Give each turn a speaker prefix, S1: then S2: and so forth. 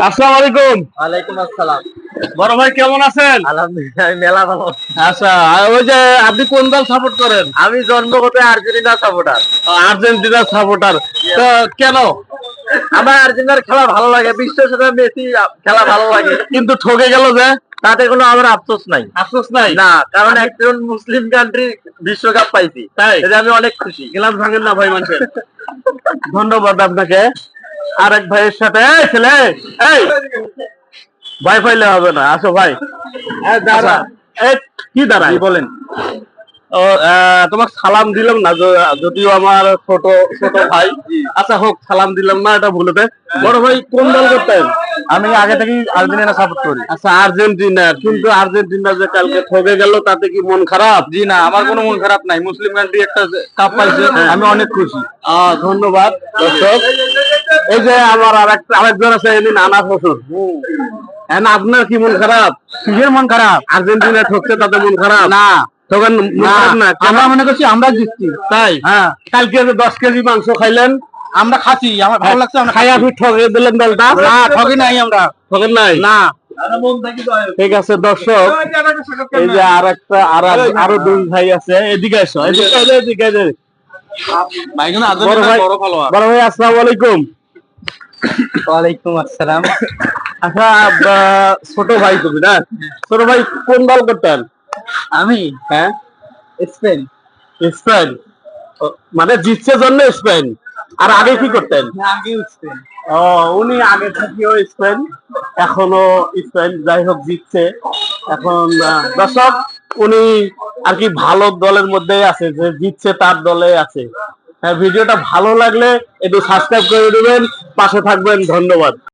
S1: আসসালামু আলাইকুম।
S2: ওয়ালাইকুম আসসালাম।
S1: বড় ভাই কেমন আছেন?
S2: আলহামদুলিল্লাহ, আমি মেলা ভালো।
S1: আচ্ছা, আর ওই যে আপনি কোন দল সাপোর্ট করেন?
S2: আমি জন্মগত আর্জেন্টিনা সাপোর্টার।
S1: Argentina supporter. তো কেন?
S2: আমার আর্জেন্টিনার খেলা ভালো লাগে, বিশ্বের সাথে মেসি খেলা ভালো লাগে,
S1: কিন্তু ঠকে গেল যে।
S2: তাতে কোনো আমার আফসোস নাই।
S1: আফসোস নাই?
S2: না, কারণ একজন মুসলিম কান্ট্রি বিশ্বকাপ পাইছি,
S1: তাই
S2: এতে আমি অনেক খুশি।
S1: গ্লাস ভাঙেন না ভাই মানুষের। ধন্যবাদ আপনাকে। আরেক ভাইয়ের সাথে এই ছেলে, এই ভাই পাইলে হবে না, আসো ভাই। আচ্ছা, এই কি দাঁড়ায় বলেন? ও, তোমাকে সালাম দিলাম না, যদিও আমার ছোট ছোট ভাই। আচ্ছা হোক, সালাম দিলাম না, এটা ভুলেতে। বড় ভাই কোন দল করতেন?
S2: আমি আগে থেকেই আর্জেন্টিনা সাপোর্ট করি।
S1: আচ্ছা, আর্জেন্টিনা। কিন্তু আর্জেন্টিনা যে কালকে ঠকে গেল, তাতে কি মন খারাপ?
S2: জি না, আমার কোনো মন খারাপ নাই। মুসলিম কান্ট্রি একটা কাপ পাইছে, আমি অনেক খুশি।
S1: ধন্যবাদ দর্শক। এই যে আমার আরেকজন আছে, ইনি নানা শ্বশুর। আপনার কি মন খারাপ?
S2: কিসের মন খারাপ?
S1: আর্জেন্টিনা ঠকছে, তাতে মন খারাপ
S2: না,
S1: তখন না,
S2: আমরা মনে করছি আমরা জিতছি।
S1: তাই?
S2: হ্যাঁ,
S1: কালকে যে 10 কেজি মাংস খাইলেন,
S2: আমরা খাচ্ছি, আমার ভালো লাগছে। আমরা
S1: খাই আপনি ঠকে দিলেন দলটা।
S2: না, ঠকি নাই আমরা।
S1: ঠকেন নাই?
S2: না।
S1: ঠিক আছে দর্শক, এই যে আরো দুই ভাই আছে, এদিকে এসো, এদিকে বড় ভাই আসসালামু আলাইকুম।
S2: ওয়ালাইকুম আসসালাম।
S1: আচ্ছা, ছোট ভাই তুমি না? ছোট ভাই কোন দল করতেন?
S2: আমি
S1: হ্যাঁ,
S2: স্পেন।
S1: স্পেন। মানে জিতছে জন্য স্পেন। আর আগে কি করতেন?
S2: আগে স্পেন।
S1: উনি আগে থেকেও স্পেন, এখনো স্পেন। যাই হোক, জিতছে এখন। দর্শক, উনি আর কি ভালো দলের মধ্যে আছে, যে জিতছে তার দলে আছে। ভিডিওটা ভালো লাগলে একটু সাবস্ক্রাইব করে দিবেন, পাশে থাকবেন। ধন্যবাদ।